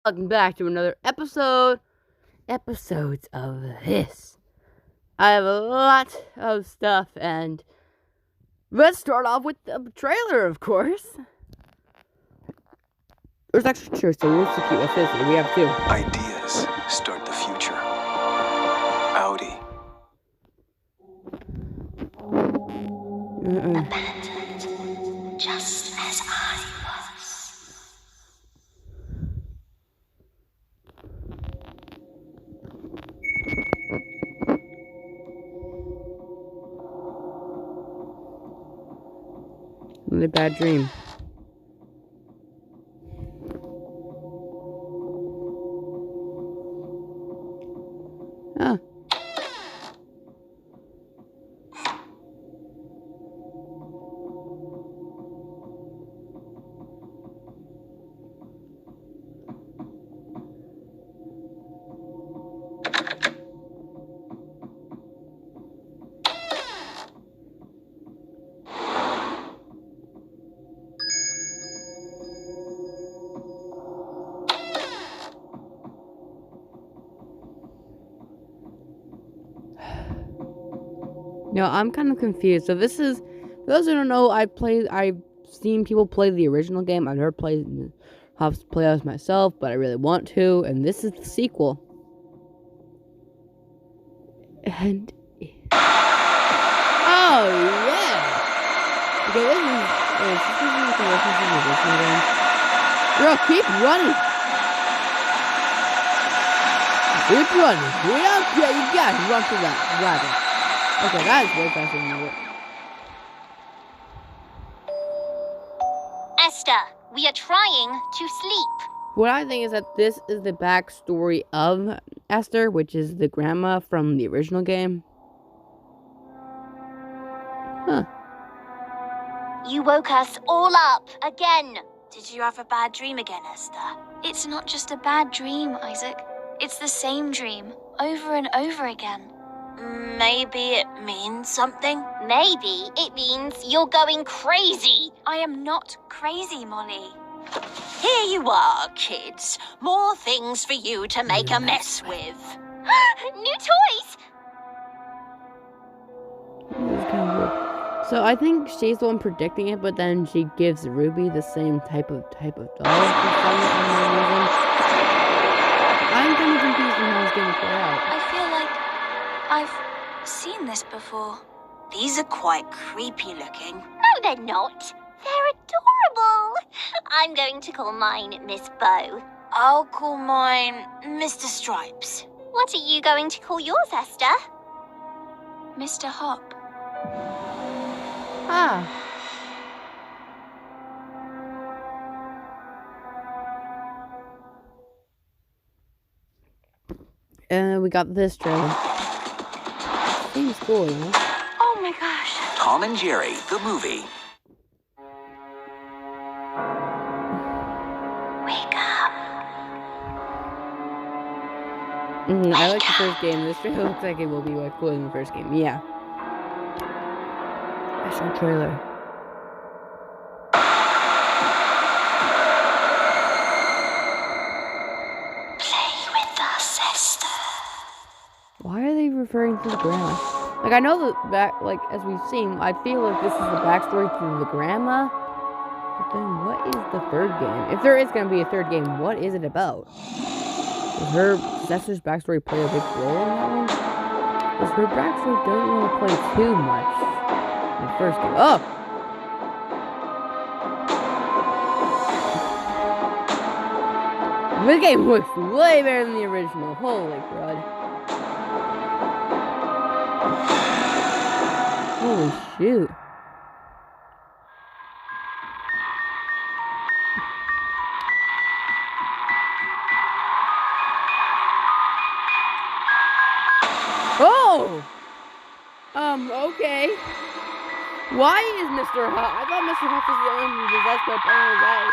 Welcome back to another episodes of this. I have a lot of stuff, and let's start off with the trailer, of course. There's actually two, so we'll execute a fifth. We have two. Ideas start the future. Audi. Abandoned, just as I was. Another bad dream. Ah. No, I'm kind of confused. So this is, for those who don't know, I've seen people play the original game. I've never have to play as myself, but I really want to. And this is the sequel. And oh yeah. Okay, this is the original game. Girl, keep running. Keep running. Yeah, you got it. Run for that rabbit. Okay, that is way faster than you. Esther, we are trying to sleep. What I think is that this is the backstory of Esther, which is the grandma from the original game. Huh. You woke us all up again. Did you have a bad dream again, Esther? It's not just a bad dream, Isaac. It's the same dream, over and over again. Maybe it means something? Maybe it means you're going crazy. I am not crazy, Molly. Here you are, kids. More things for you to make a mess with. New toys! This is kind of weird. So I think she's the one predicting it, but then she gives Ruby the same type of doll for some reason. I'm kind of confused on how it's going to play out. I feel like I've seen this before. These are quite creepy looking. No, they're not. They're adorable. I'm going to call mine Miss Bow. I'll call mine Mr. Stripes. What are you going to call yours, Esther? Mr. Hop. Ah. And we got this trailer. Seems cool, you know? Oh my gosh. Tom and Jerry, the movie. Wake up. I like the first game. This trailer looks like it will be like cooler than the first game. Yeah. That's our trailer. Play with us, Esther. Why are they referring to the grandma? Like, I know that like, as we've seen, I feel like this is the backstory to the grandma. But then what is the third game? If there is going to be a third game, what is it about? Does Esther's backstory play a big role in that one? Because her backstory doesn't really play too much in the first game. Oh! This game looks way better than the original. Holy crud. Holy shoot. Oh! Okay. Why is Mr. Huff? I thought Mr. Huff was the only one who possessed, but apparently that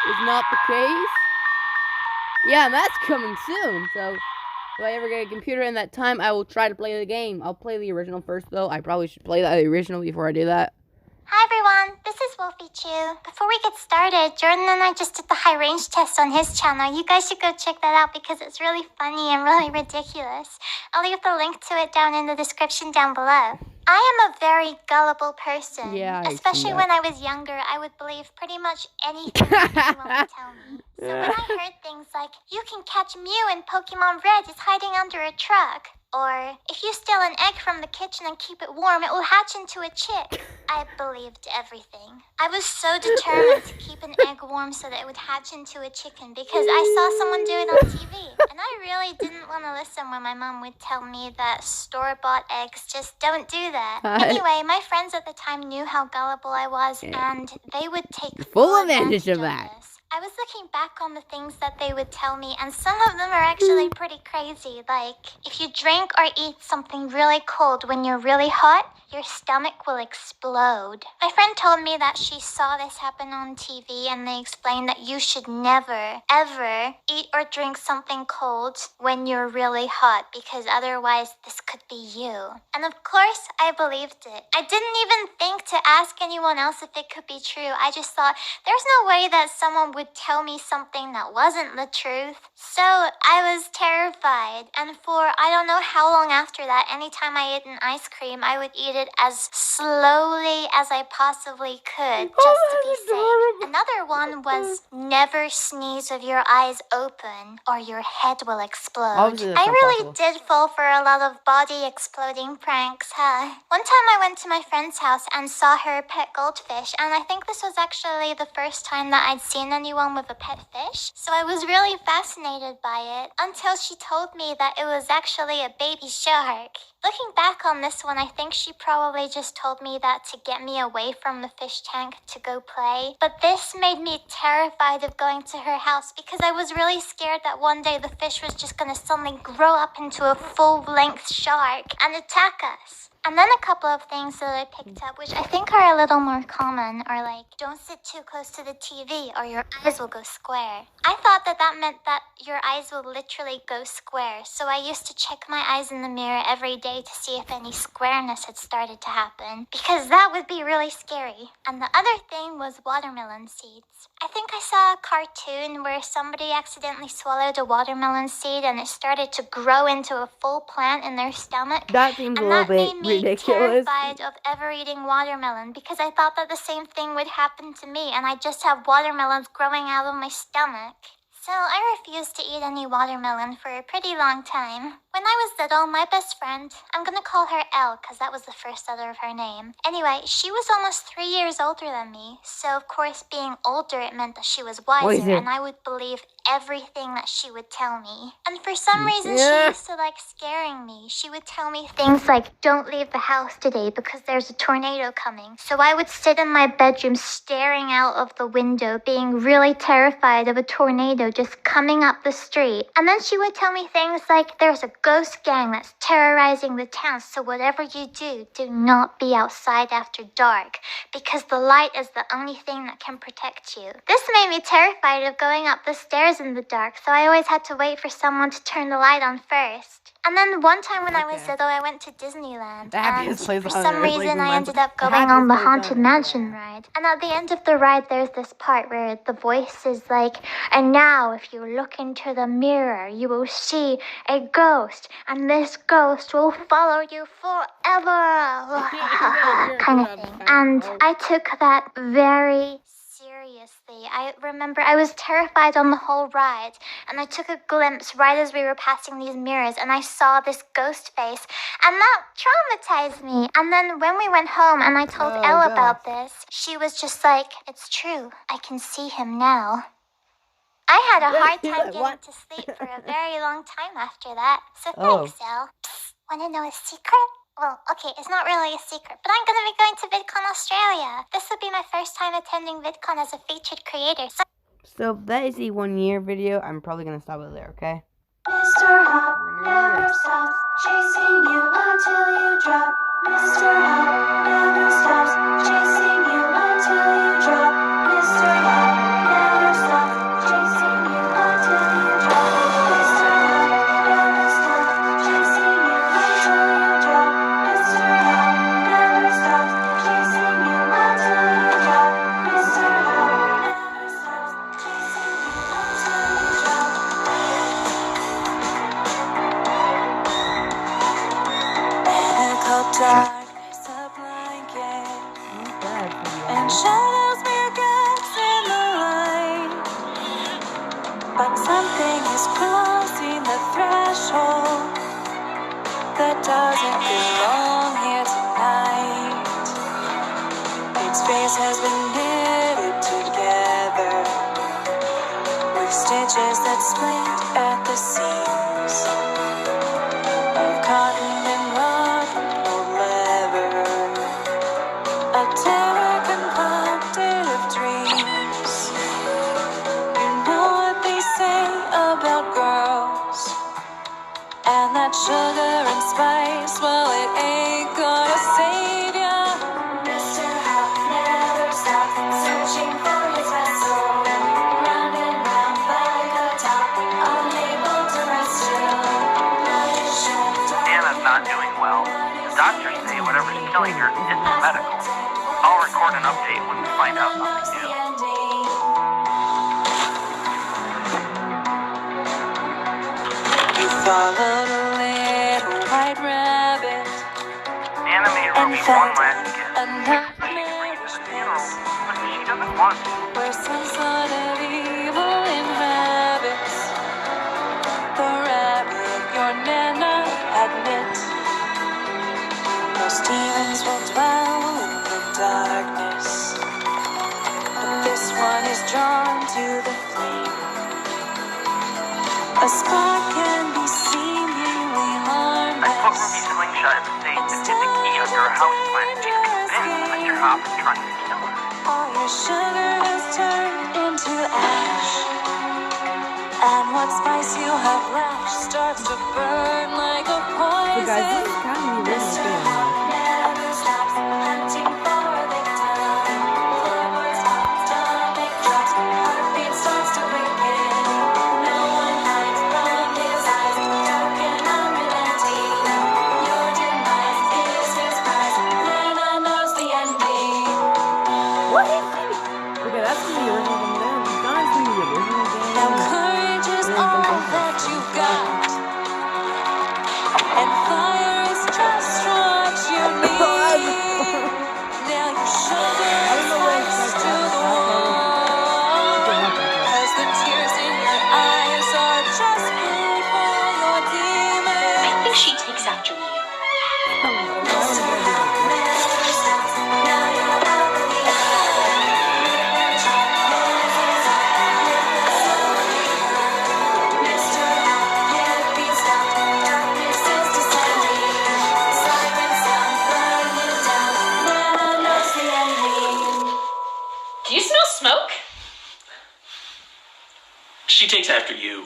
is not the case. Yeah, and that's coming soon, so if I ever get a computer in that time, I will try to play the game. I'll play the original first, though. I probably should play the original before I do that. Hi, everyone. This is Wolfie Chew. Before we get started, Jordan and I just did the high range test on his channel. You guys should go check that out because it's really funny and really ridiculous. I'll leave the link to it down in the description down below. I am a very gullible person. Yeah, I see Especially that. when I was younger, I would believe pretty much anything anyone would tell me. So when I heard things like, you can catch Mew in Pokemon Red, it's hiding under a truck. Or, if you steal an egg from the kitchen and keep it warm, it will hatch into a chick. I believed everything. I was so determined to keep an egg warm so that it would hatch into a chicken because I saw someone do it on TV. And I really didn't want to listen when my mom would tell me that store-bought eggs just don't do that. Anyway, my friends at the time knew how gullible I was, and they would take Full advantage of that. this. I was looking back on the things that they would tell me, and some of them are actually pretty crazy. Like, if you drink or eat something really cold when you're really hot, your stomach will explode. My friend told me that she saw this happen on TV, and they explained that you should never, ever eat or drink something cold when you're really hot, because otherwise this could be you. And of course, I believed it. I didn't even think to ask anyone else if it could be true. I just thought, there's no way that someone would tell me something that wasn't the truth. So I was terrified. And for I don't know how long after that, anytime I ate an ice cream, I would eat it as slowly as I possibly could, just to be safe. Another one was never sneeze with your eyes open or your head will explode. Obviously, that's I not really possible. did fall for a lot of body exploding pranks, huh? One time I went to my friend's house and saw her pet goldfish, and I think this was actually the first time that I'd seen anyone with a pet fish, so I was really fascinated by it until she told me that it was actually a baby shark. Looking back on this one, I think she probably just told me that to get me away from the fish tank to go play. But this made me terrified of going to her house because I was really scared that one day the fish was just gonna suddenly grow up into a full-length shark and attack us. And then a couple of things that I picked up, which I think are a little more common, are like, don't sit too close to the TV or your eyes will go square. I thought that that meant that your eyes will literally go square, so I used to check my eyes in the mirror every day to see if any squareness had started to happen, because that would be really scary. And the other thing was watermelon seeds. I think I saw a cartoon where somebody accidentally swallowed a watermelon seed and it started to grow into a full plant in their stomach. That seems a And little that bit made me ridiculous. terrified of ever eating watermelon because I thought that the same thing would happen to me and I'd just have watermelons growing out of my stomach. So I refused to eat any watermelon for a pretty long time. When I was little, my best friend, I'm gonna call her Elle because that was the first letter of her name. Anyway, she was almost 3 years older than me, so of course being older it meant that she was wiser and I would believe everything that she would tell me. And for some reason she used to like scaring me. She would tell me things like, don't leave the house today because there's a tornado coming. So I would sit in my bedroom staring out of the window, being really terrified of a tornado just coming up the street. And then she would tell me things like, there's a ghost gang that's terrorizing the town, so whatever you do, do not be outside after dark, because the light is the only thing that can protect you. This made me terrified of going up the stairs in the dark, so I always had to wait for someone to turn the light on first. And then one time when I was little, I went to Disneyland, and for some reason I ended up going on the Haunted Mansion ride. And at the end of the ride, there's this part where the voice is like, and now if you look into the mirror, you will see a ghost, and this ghost will follow you forever, kind of thing. And I took that very seriously. I remember I was terrified on the whole ride, and I took a glimpse right as we were passing these mirrors, and I saw this ghost face, and that traumatized me. And then when we went home and I told Elle about this, she was just like, it's true, I can see him now. I had a hard time getting to sleep for a very long time after that, so thanks, Elle. Psst, wanna know a secret? Well, okay, it's not really a secret, but I'm gonna be going to VidCon Australia. This will be my first time attending VidCon as a featured creator. So that is the 1 year video. I'm probably gonna stop it there, okay? Mr. Hop never stops chasing you until you drop. Mr. Hop never stops chasing you until you drop. Mr. Hop never stops chasing you until you drop. Mr. Hop never stops chasing you until you drop. Mr. Hop never stops chasing you until you drop. darkness a blanket, Not bad for you. and shadows mere gaps in the light. But something is crossing the threshold that doesn't belong here tonight. Its face has been knitted together with stitches that split at the seams of cotton and rotten old leather. A terror concocted of dreams. You know what they say about girls, and that sugar and spice, well, it ain't gonna save ya. Mr. Hop never stops searching for his vessel, round and round like a top, unable to rest still. Anna's not doing well. The doctors say whatever's killing her isn't medical. I'll record an update when we find out something new. You followed a little white rabbit Anna made and Ruby felt one last kiss. a Bring it to the funeral, but she doesn't want to. where some sort of evil inhabits the rabbit your Nana had knit. Most demons will dwell in the darkness, but this one is drawn to the flame. A spark can be seemingly I put harmless. Ruby's slingshot in the safe and hid the key under a house plant. She's convinced Mr. Hop is trying to kill her. All your sugar has turned into ash, and what spice you have left starts to burn like a So poison. guys, this is kind of me really good. Never stops hunting for a victim. Floorboards, stomach drops, heartbeat starts to quicken. No one hides from his eyes, dark and unrelenting. Your demise is his prize. Lena knows the ending. What is it? Okay, that's from the original game. Then it's not from the original game. Now courage is all that you've got, and fire is just what you need. Now your sugar is sliced to the wall, as the tears in your eyes are just food for your demons. I think she takes after me. Never stops, now you're out of the Mr. Hop can't be stopped. Darkness is descending. Siren sound burn you down. Nana knows the ending. Do you smell smoke? She takes after you.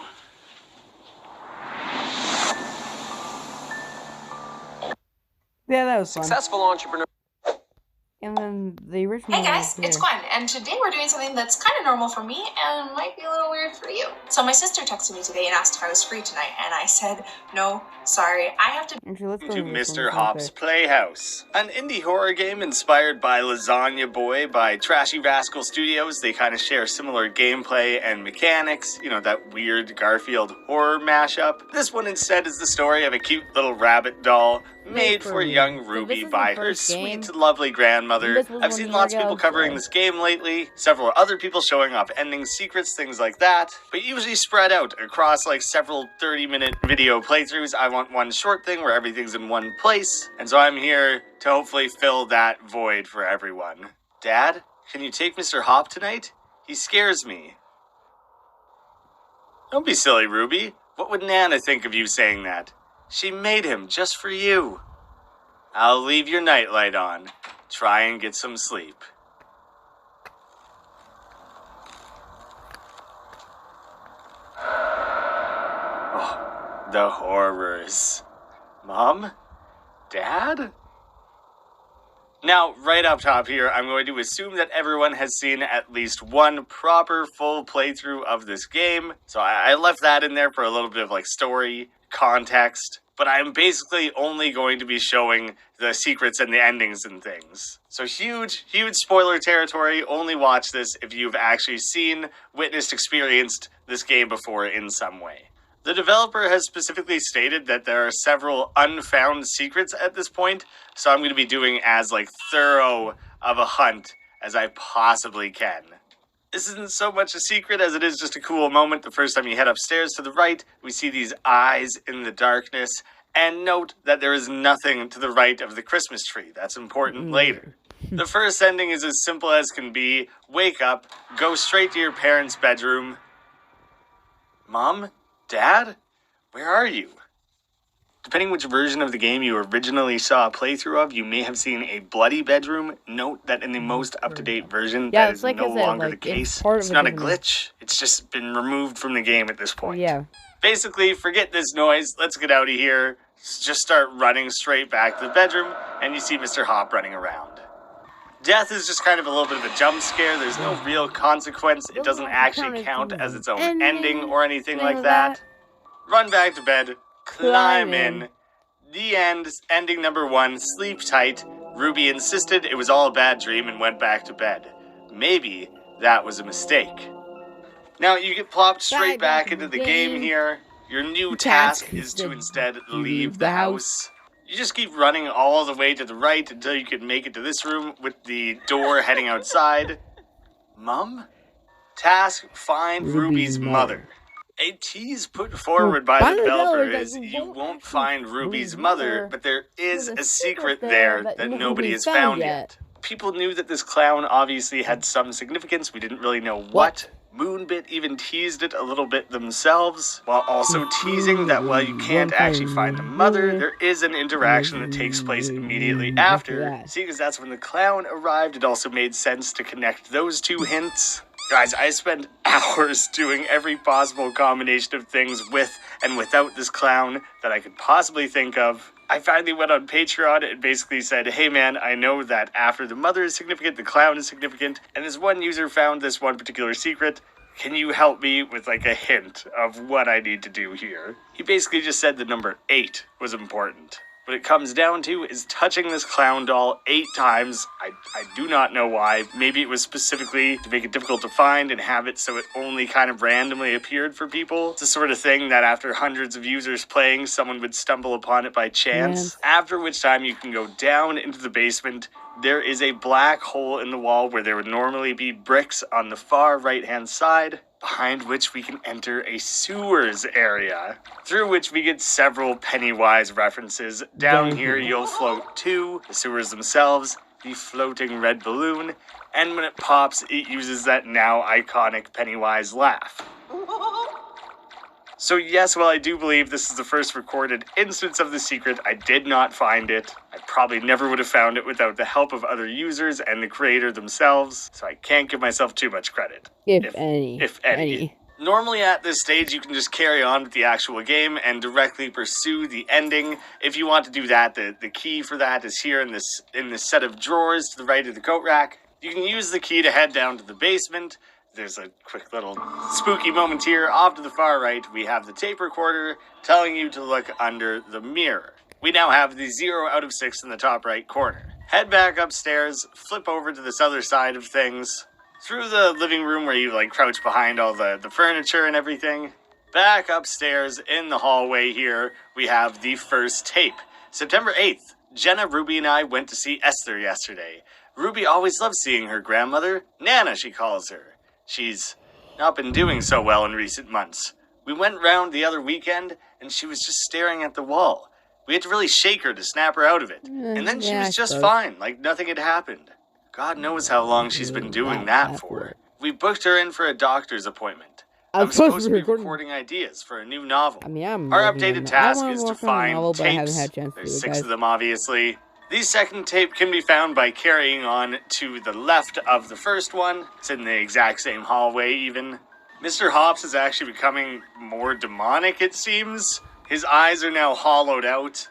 Yeah, that was fun. Successful entrepreneur. And then the original. Hey guys, one it's here. Gwen, and today we're doing something that's kind of normal for me and might be a little weird for you. So my sister texted me today and asked if I was free tonight, and I said, no, sorry, I have to Actually, let's go To to this Mr. one Hop's quick. Playhouse, an indie horror game inspired by Lasagna Boy by Trashy Rascal Studios. They kind of share similar gameplay and mechanics, you know, that weird Garfield horror mashup. This one instead is the story of a cute little rabbit doll made for young So this Ruby is the by her first game. sweet, lovely grandmother. This was I've 1 seen year lots of ago, people covering so- this game lately, several other people showing off ending secrets, things like that, but usually spread out across like several 30-minute video playthroughs. I want one short thing where everything's in one place, and so I'm here to hopefully fill that void for everyone. Dad, can you take Mr. Hop tonight? He scares me. Don't be silly, Ruby. What would Nana think of you saying that? She made him just for you. I'll leave your nightlight on. Try and get some sleep. Oh, the horrors. Mom? Dad? Now, right up top here, I'm going to assume that everyone has seen at least one proper full playthrough of this game. So I left that in there for a little bit of like story, context, but I'm basically only going to be showing the secrets and the endings and things. So huge spoiler territory. Only watch this if you've actually seen, witnessed, experienced this game before in some way. The developer has specifically stated that there are several unfound secrets at this point, so I'm going to be doing as thorough of a hunt as I possibly can. This isn't so much a secret as it is just a cool moment. The first time you head upstairs to the right, we see these eyes in the darkness. And note that there is nothing to the right of the Christmas tree. That's important later. The first ending is as simple as can be. Wake up, go straight to your parents' bedroom. Mom? Dad? Where are you? Depending which version of the game you originally saw a playthrough of, you may have seen a bloody bedroom. Note that in the most up-to-date version, that is no longer the case. It's not a glitch. It's just been removed from the game at this point. Yeah. Basically, forget this noise. Let's get out of here. Just start running straight back to the bedroom, and you see Mr. Hop running around. Death is just kind of a little bit of a jump scare. There's no real consequence. It doesn't actually count as its own ending or anything like that. Run back to bed. Climb in. The end. Ending number 1. Sleep tight. Ruby insisted it was all a bad dream and went back to bed. Maybe that was a mistake. Now you get plopped straight back into the game here. Your new task is to instead leave the house. You just keep running all the way to the right until you can make it to this room with the door heading outside. Mom? Task: find Ruby's mother. A tease put forward by the developer is you won't find Ruby's mother, but there is a secret there that nobody has found yet. People knew that this clown obviously had some significance. We didn't really know what. Moonbit even teased it a little bit themselves, while also teasing that while you can't actually find the mother, there is an interaction that takes place immediately after. See, because that's when the clown arrived, it also made sense to connect those two hints. Guys, I spent hours doing every possible combination of things with and without this clown that I could possibly think of. I finally went on Patreon and basically said, hey man, I know that after the mother is significant, the clown is significant, and this one user found this one particular secret. Can you help me with a hint of what I need to do here? He basically just said the number 8 was important. What it comes down to is touching this clown doll 8 times. I do not know why. Maybe it was specifically to make it difficult to find and have it so it only kind of randomly appeared for people. It's the sort of thing that after hundreds of users playing, someone would stumble upon it by chance. After which time you can go down into the basement. There is a black hole in the wall where there would normally be bricks on the far right-hand side, behind which we can enter a sewers area, through which we get several Pennywise references. Down here you'll float to the sewers themselves, the floating red balloon, and when it pops, it uses that now iconic Pennywise laugh. So yes, while I do believe this is the first recorded instance of the secret, I did not find it. I probably never would have found it without the help of other users and the creator themselves, so I can't give myself too much credit. If any. Normally at this stage, you can just carry on with the actual game and directly pursue the ending. If you want to do that, the key for that is here in this set of drawers to the right of the coat rack. You can use the key to head down to the basement. There's a quick little spooky moment here. Off to the far right, we have the tape recorder telling you to look under the mirror. We now have the 0 out of 6 in the top right corner. Head back upstairs, flip over to this other side of things, through the living room where you crouch behind all the furniture and everything. Back upstairs in the hallway here, we have the first tape. September 8th, Jenna, Ruby, and I went to see Esther yesterday. Ruby always loves seeing her grandmother. Nana, she calls her. She's not been doing so well in recent months. We went round the other weekend, and she was just staring at the wall. We had to really shake her to snap her out of it. And then she was just fine, like nothing had happened. God knows how long she's been doing that for. We booked her in for a doctor's appointment. I'm supposed to be recording ideas for a new novel. Our updated task is to find tapes. There's 6 of them, obviously. The second tape can be found by carrying on to the left of the first one. It's in the exact same hallway, even. Mr. Hops is actually becoming more demonic, it seems. His eyes are now hollowed out.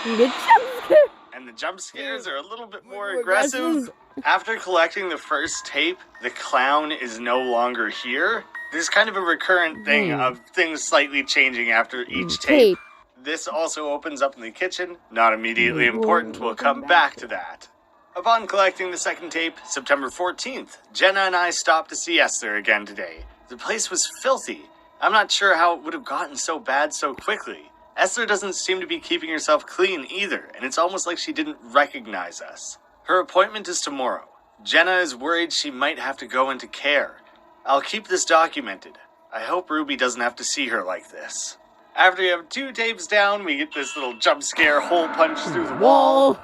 And the jump scares are a little bit more aggressive. After collecting the first tape, the clown is no longer here. There's kind of a recurrent thing of things slightly changing after each tape. This also opens up in the kitchen. Not immediately important, we'll come back to that. Upon collecting the second tape, September 14th, Jenna and I stopped to see Esther again today. The place was filthy. I'm not sure how it would have gotten so bad so quickly. Esther doesn't seem to be keeping herself clean either, and it's almost like she didn't recognize us. Her appointment is tomorrow. Jenna is worried she might have to go into care. I'll keep this documented. I hope Ruby doesn't have to see her like this. After we have 2 tapes down, we get this little jump scare hole punch through the wall.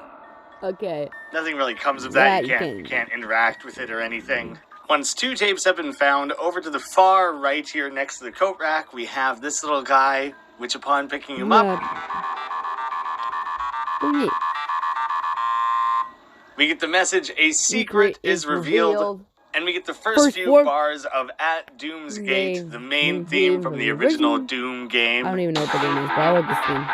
Okay. Nothing really comes of that. You can't interact with it or anything. Once 2 tapes have been found, over to the far right here next to the coat rack, we have this little guy, which upon picking him up, we get the message, a secret is revealed. And we get the first few bars of At Doom's Gate, the main theme from the original Doom game. I don't even know what the game is, but I like this theme.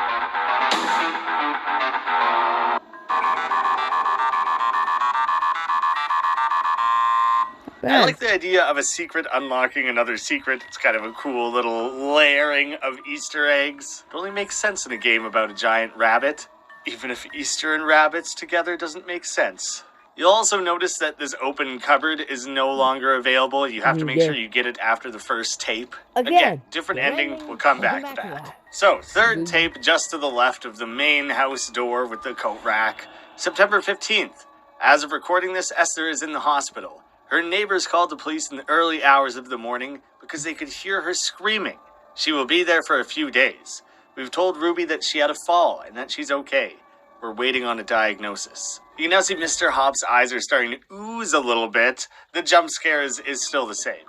I like the idea of a secret unlocking another secret. It's kind of a cool little layering of Easter eggs. It only makes sense in a game about a giant rabbit, even if Easter and rabbits together doesn't make sense. You'll also notice that this open cupboard is no longer available. You have to make sure you get it after the first tape. Again, different ending. We'll come back to that. So, third tape just to the left of the main house door with the coat rack. September 15th. As of recording this, Esther is in the hospital. Her neighbors called the police in the early hours of the morning because they could hear her screaming. She will be there for a few days. We've told Ruby that she had a fall and that she's okay. We're waiting on a diagnosis. You can now see Mr. Hop's eyes are starting to ooze a little bit. The jump scare is still the same.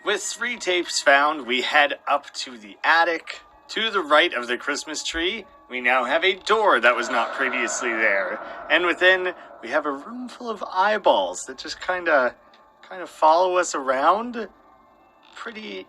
With 3 tapes found, we head up to the attic. To the right of the Christmas tree, we now have a door that was not previously there. And within, we have a room full of eyeballs that just kind of follow us around. Pretty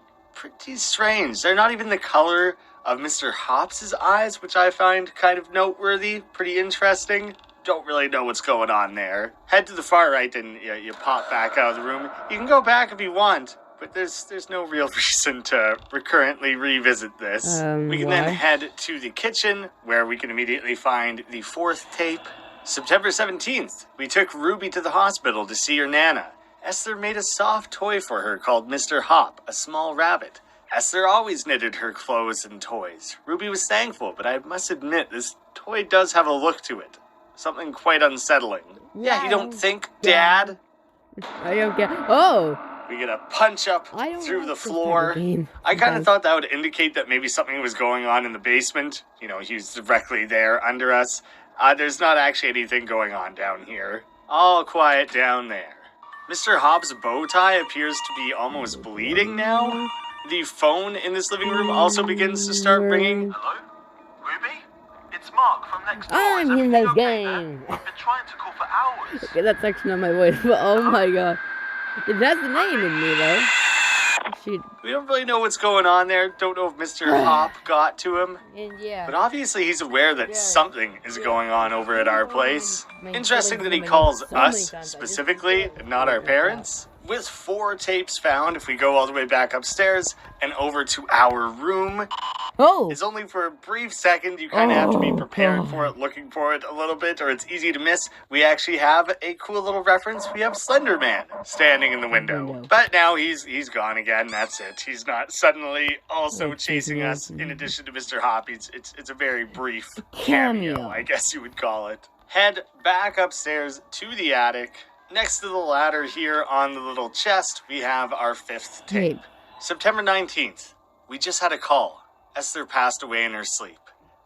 strange. They're not even the color of Mr. Hops's eyes, which I find kind of noteworthy, pretty interesting. Don't really know what's going on there. Head to the far right and you pop back out of the room. You can go back if you want, but there's no real reason to recurrently revisit this. We can then head to the kitchen, where we can immediately find the 4th tape. September 17th, we took Ruby to the hospital to see her Nana. Esther made a soft toy for her called Mr. Hop, a small rabbit. Esther always knitted her clothes and toys. Ruby was thankful, but I must admit, this toy does have a look to it. Something quite unsettling. Yeah, you don't think, Dad? I don't get... Oh! We get a punch up through the floor. I kind of thought that would indicate that maybe something was going on in the basement. You know, he's directly there under us. There's not actually anything going on down here. All quiet down there. Mr. Hop's bow tie appears to be almost bleeding now. The phone in this living room also begins to start ringing. Hello? Ruby? It's Mark from next door. I'm in the game. I've been trying to call for hours. Okay, that's actually not my voice, but oh my god. It has the name in me, though. We don't really know what's going on there. Don't know if Mr. Hop got to him. Yeah. But obviously he's aware that something is going on over at our place. Interesting that he calls us specifically, and not our parents. With 4 tapes found, if we go all the way back upstairs and over to our room, it's only for a brief second. You kind of have to be prepared for it, looking for it a little bit, or it's easy to miss. We actually have a cool little reference. We have Slender Man standing in the window. But now he's gone again. That's it. He's not suddenly also chasing us in addition to Mr. Hop. It's a very brief cameo, I guess you would call it. Head back upstairs to the attic. Next to the ladder here on the little chest, we have our 5th tape. September 19th. We just had a call. Esther passed away in her sleep.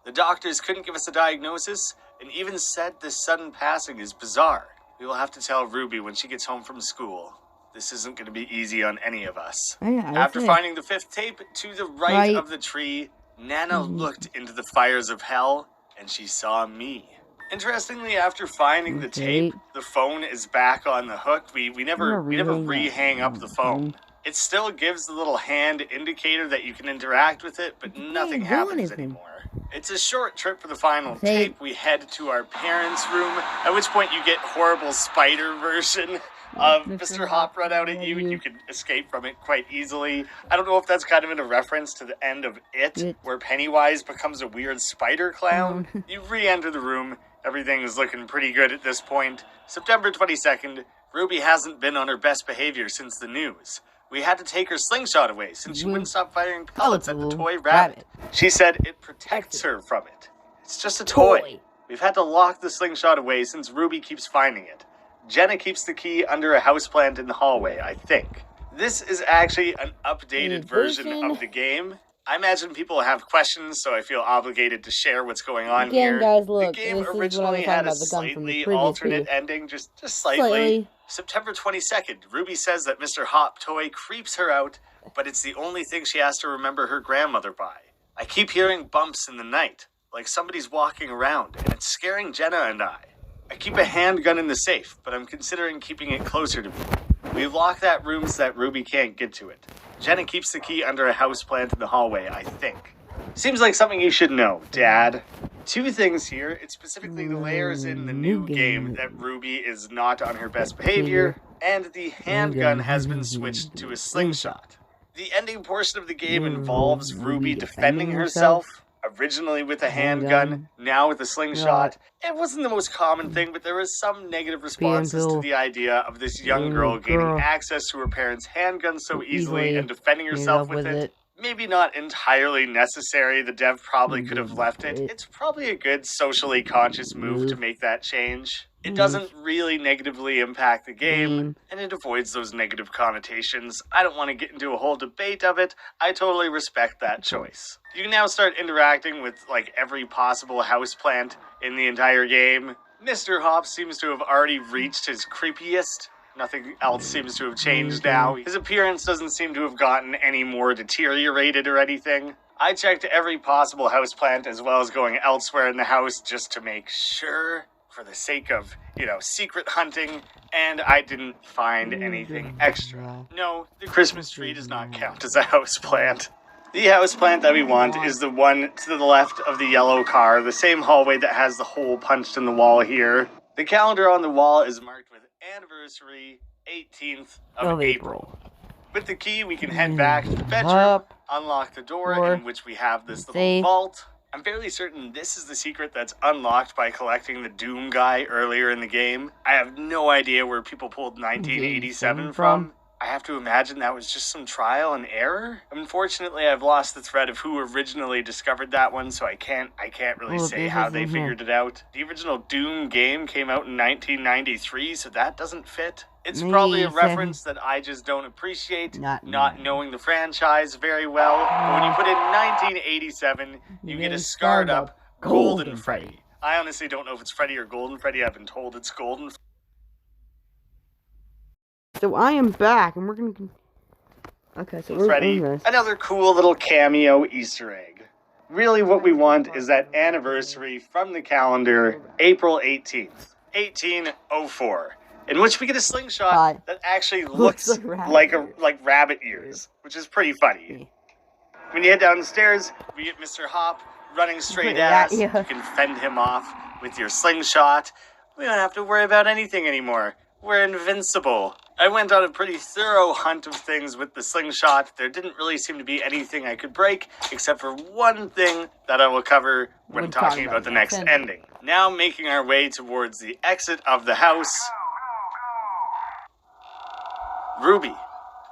The doctors couldn't give us a diagnosis and even said this sudden passing is bizarre. We will have to tell Ruby when she gets home from school. This isn't going to be easy on any of us. After finding the 5th tape to the right of the tree, Nana looked into the fires of hell and she saw me. Interestingly, after finding the tape, the phone is back on the hook. We never re-hang up the phone. It still gives the little hand indicator that you can interact with it, but nothing happens anymore. It's a short trip for the final tape. We head to our parents' room, at which point you get horrible spider version of Mr. Hop run out at you, and you can escape from it quite easily. I don't know if that's kind of in a reference to the end of It, where Pennywise becomes a weird spider clown. You re-enter the room. Everything is looking pretty good at this point. September 22nd, Ruby hasn't been on her best behavior since the news. We had to take her slingshot away since she wouldn't stop firing pellets at the toy rabbit. rabbit. She said it protects her from it. It's just a toy. We've had to lock the slingshot away since Ruby keeps finding it. Jenna keeps the key under a houseplant in the hallway, I think. This is actually an updated version of the game. I imagine people have questions, so I feel obligated to share what's going on here. Guys, look, the game this is what I originally was had talking a about, the gun from the slightly previous alternate video. ending, just slightly. September 22nd, Ruby says that Mr. Hop toy creeps her out, but it's the only thing she has to remember her grandmother by. I keep hearing bumps in the night, like somebody's walking around, and it's scaring Jenna and I. I keep a handgun in the safe, but I'm considering keeping it closer to me. We lock that room so that Ruby can't get to it. Jenna keeps the key under a houseplant in the hallway, I think. Seems like something you should know, Dad. Two things here. It's specifically the layers in the new game that Ruby is not on her best behavior, and the handgun has been switched to a slingshot. The ending portion of the game involves Ruby defending herself, originally with a handgun, now with a slingshot. It wasn't the most common thing, but there was some negative responses to the idea of this young girl gaining access to her parents' handgun so easily and defending herself with it. Maybe not entirely necessary. The dev probably could have left it. It's probably a good socially conscious move to make that change. It doesn't really negatively impact the game, and it avoids those negative connotations. I don't want to get into a whole debate of it. I totally respect that choice. You can now start interacting with, like, every possible houseplant in the entire game. Mr. Hop seems to have already reached his creepiest. Nothing else seems to have changed now. His appearance doesn't seem to have gotten any more deteriorated or anything. I checked every possible houseplant as well as going elsewhere in the house just to make sure, for the sake of, secret hunting, and I didn't find anything extra. No, the Christmas tree does not count as a houseplant. The houseplant that we want is the one to the left of the yellow car, the same hallway that has the hole punched in the wall here. The calendar on the wall is marked with anniversary 18th of April. With the key, we can head back to the bedroom, unlock the door in which we have this little vault. I'm fairly certain this is the secret that's unlocked by collecting the Doom guy earlier in the game. I have no idea where people pulled 1987 from. I have to imagine that was just some trial and error. Unfortunately, I've lost the thread of who originally discovered that one, so I can't really say how they figured it out. The original Doom game came out in 1993, so that doesn't fit. It's probably a reference that I just don't appreciate, not knowing the franchise very well. But when you put in 1987, you get a scarred up Golden Freddy. I honestly don't know if it's Freddy or Golden Freddy. I've been told it's Golden. So I am back, and we're gonna. Okay, so we're Freddy, another cool little cameo Easter egg. Really, what we want is that anniversary from the calendar, April 18th, 1804, in which we get a slingshot that actually looks like rabbit ears, which is pretty funny. When you head down the stairs, we get Mr. Hop running straight at us. You can fend him off with your slingshot. We don't have to worry about anything anymore. We're invincible. I went on a pretty thorough hunt of things with the slingshot. There didn't really seem to be anything I could break, except for one thing that I will cover when talking about the next ending. Now making our way towards the exit of the house. Ruby,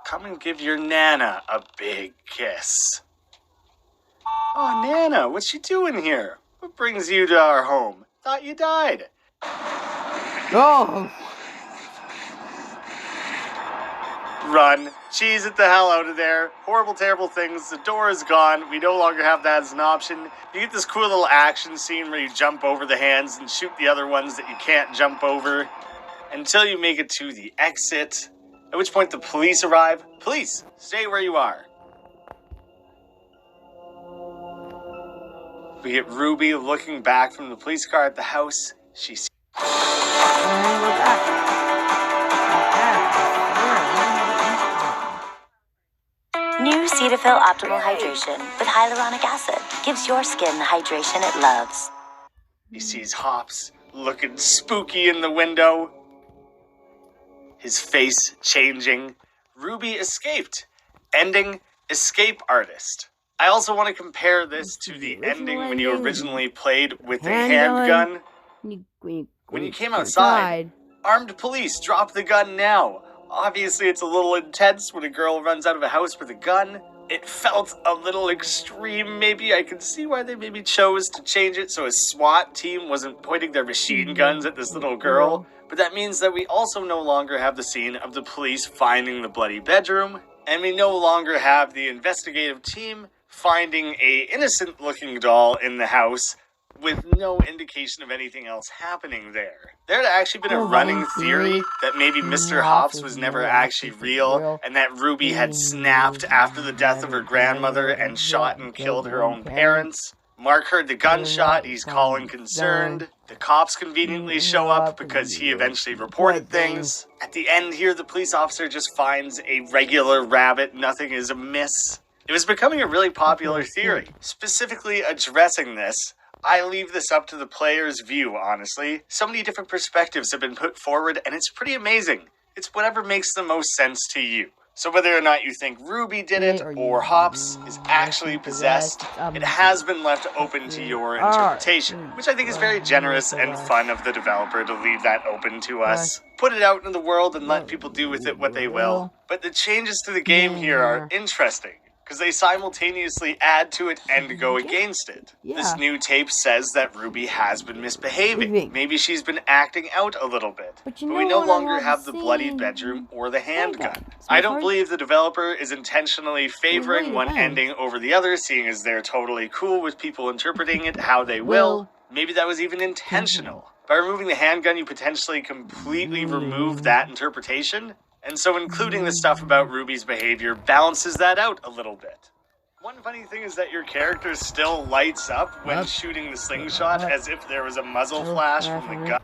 come and give your Nana a big kiss. Oh, Nana, what's she doing here? What brings you to our home? Thought you died. Oh! Run. Cheese it the hell out of there. Horrible, terrible things. The door is gone. We no longer have that as an option. You get this cool little action scene where you jump over the hands and shoot the other ones that you can't jump over until you make it to the exit, at which point the police arrive. Police, stay where you are. We get Ruby looking back from the police car at the house. She sees... New Cetaphil Optimal Hydration with hyaluronic acid gives your skin the hydration it loves. He sees Hops looking spooky in the window. His face changing. Ruby escaped. Ending, escape artist. I also want to compare this to the ending when you originally played with the handgun. When you came outside, armed police, drop the gun now. Obviously, it's a little intense when a girl runs out of a house with a gun. It felt a little extreme, maybe. I can see why they maybe chose to change it so a SWAT team wasn't pointing their machine guns at this little girl. But that means that we also no longer have the scene of the police finding the bloody bedroom, and we no longer have the investigative team finding a innocent-looking doll in the house with no indication of anything else happening there. There had actually been a running theory that maybe Mr. Hops was never actually real, and that Ruby had snapped after the death of her grandmother and shot and killed her own parents. Mark heard the gunshot, he's calling concerned. The cops conveniently show up because he eventually reported things. At the end here, the police officer just finds a regular rabbit, nothing is amiss. It was becoming a really popular theory. Specifically addressing this, I leave this up to the player's view, honestly. So many different perspectives have been put forward, and it's pretty amazing. It's whatever makes the most sense to you. So whether or not you think Ruby did it, or Hops is actually possessed, it has been left open to your interpretation, which I think is very generous and fun of the developer to leave that open to us. Put it out into the world and let people do with it what they will. But the changes to the game here are interesting, because they simultaneously add to it and go against it. This new tape says that Ruby has been misbehaving. Maybe she's been acting out a little bit. But we no longer have the bloodied bedroom or the handgun. I don't believe the developer is intentionally favoring one ending over the other, seeing as they're totally cool with people interpreting it how they will. Maybe that was even intentional. By removing the handgun, you potentially completely remove that interpretation. And so including the stuff about Ruby's behavior balances that out a little bit. One funny thing is that your character still lights up when shooting the slingshot as if there was a muzzle flash from the gun.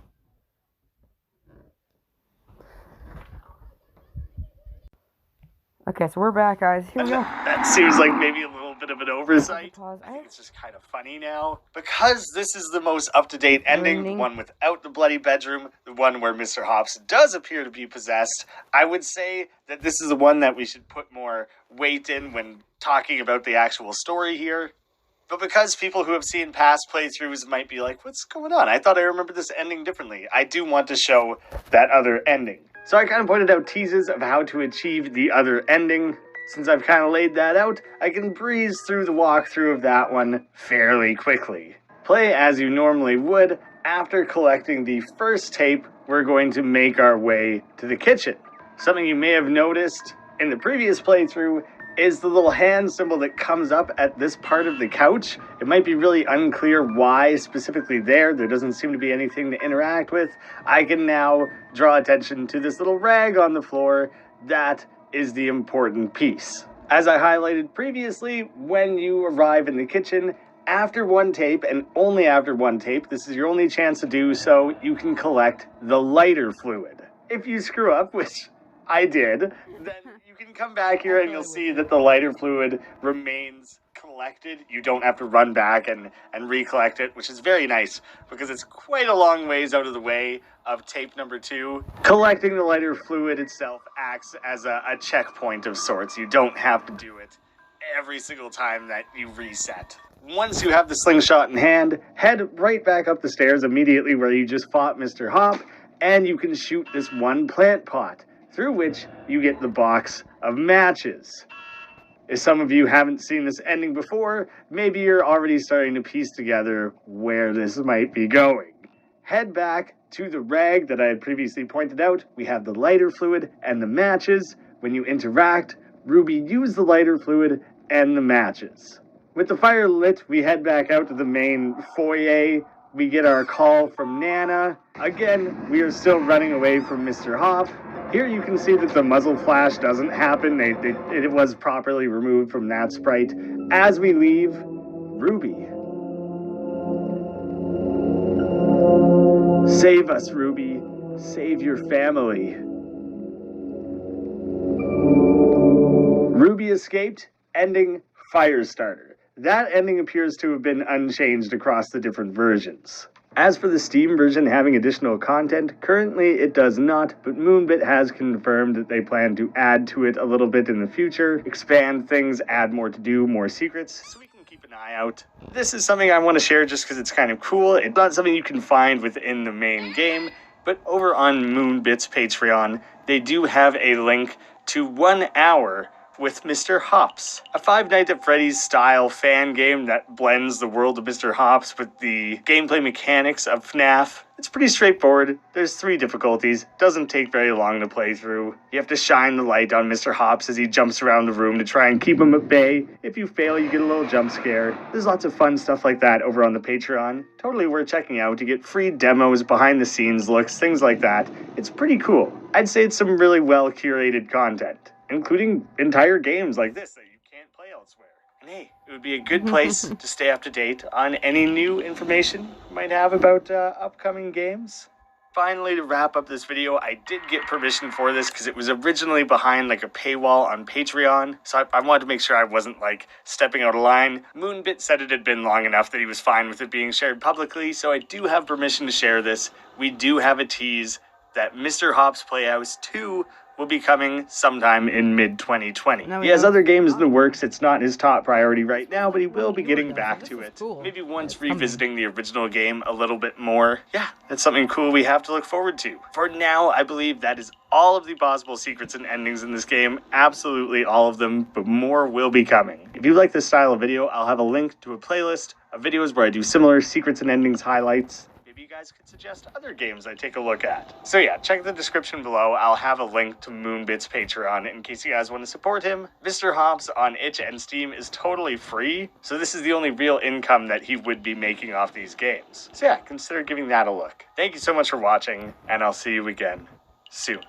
Okay, so we're back, guys. Here we go. That seems like maybe a little bit of an oversight. I think it's just kind of funny now. Because this is the most up-to-date ending, the one without the bloody bedroom, the one where Mr. Hops does appear to be possessed, I would say that this is the one that we should put more weight in when talking about the actual story here. But because people who have seen past playthroughs might be like, what's going on? I thought I remembered this ending differently. I do want to show that other ending. So I kind of pointed out teases of how to achieve the other ending. Since I've kind of laid that out, I can breeze through the walkthrough of that one fairly quickly. Play as you normally would. After collecting the first tape, we're going to make our way to the kitchen. Something you may have noticed in the previous playthrough is the little hand symbol that comes up at this part of the couch. It might be really unclear why specifically there. There doesn't seem to be anything to interact with. I can now draw attention to this little rag on the floor. That is the important piece. As I highlighted previously, when you arrive in the kitchen, after one tape, and only after one tape, this is your only chance to do so, you can collect the lighter fluid. If you screw up, which I did, then you can come back here and you'll see that the lighter fluid remains collected. You don't have to run back and recollect it, which is very nice because it's quite a long ways out of the way of tape number 2. Collecting the lighter fluid itself acts as a checkpoint of sorts. You don't have to do it every single time that you reset. Once you have the slingshot in hand, head right back up the stairs immediately where you just fought Mr. Hop, and you can shoot this one plant pot, through which you get the box of matches. If some of you haven't seen this ending before, maybe you're already starting to piece together where this might be going. Head back to the rag that I had previously pointed out. We have the lighter fluid and the matches. When you interact, Ruby used the lighter fluid and the matches. With the fire lit, we head back out to the main foyer. We get our call from Nana. Again, we are still running away from Mr. Hop. Here you can see that the muzzle flash doesn't happen. It was properly removed from that sprite. As we leave, Ruby. Save us, Ruby. Save your family. Ruby escaped, ending Firestarter. That ending appears to have been unchanged across the different versions. As for the Steam version having additional content, currently it does not, but Moonbit has confirmed that they plan to add to it a little bit in the future, expand things, add more to do, more secrets, so we can keep an eye out. This is something I want to share just because it's kind of cool. It's not something you can find within the main game, but over on Moonbit's Patreon, they do have a link to 1 hour with Mr. Hops, a Five Nights at Freddy's style fan game that blends the world of Mr. Hops with the gameplay mechanics of FNAF. It's pretty straightforward. There's 3 difficulties. Doesn't take very long to play through. You have to shine the light on Mr. Hops as he jumps around the room to try and keep him at bay. If you fail, you get a little jump scare. There's lots of fun stuff like that over on the Patreon. Totally worth checking out to get free demos, behind the scenes looks, things like that. It's pretty cool. I'd say it's some really well curated content, including entire games like this that you can't play elsewhere. And hey, it would be a good place to stay up to date on any new information you might have about upcoming games. Finally, to wrap up this video, I did get permission for this because it was originally behind like a paywall on Patreon, so I wanted to make sure I wasn't like stepping out of line. Moonbit said it had been long enough that he was fine with it being shared publicly, so I do have permission to share this. We do have a tease that Mr. Hops Playhouse 2 will be coming sometime in mid-2020. He has other games in the works. It's not his top priority right now, but he will be getting back to it. Maybe once revisiting the original game a little bit more. Yeah, that's something cool we have to look forward to. For now, I believe that is all of the possible secrets and endings in this game. Absolutely all of them, but more will be coming. If you like this style of video, I'll have a link to a playlist of videos where I do similar secrets and endings highlights. You guys could suggest other games I take a look at. So yeah, check the description below. I'll have a link to Moonbit's Patreon in case you guys want to support him. Mr. Hops on itch and Steam is totally free, so this is the only real income that he would be making off these games. So yeah, consider giving that a look. Thank you so much for watching, and I'll see you again soon.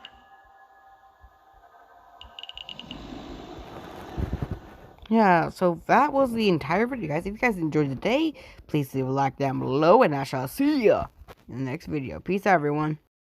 Yeah, so that was the entire video, guys. If you guys enjoyed the day, please leave a like down below, and I shall see ya in the next video. Peace out, everyone.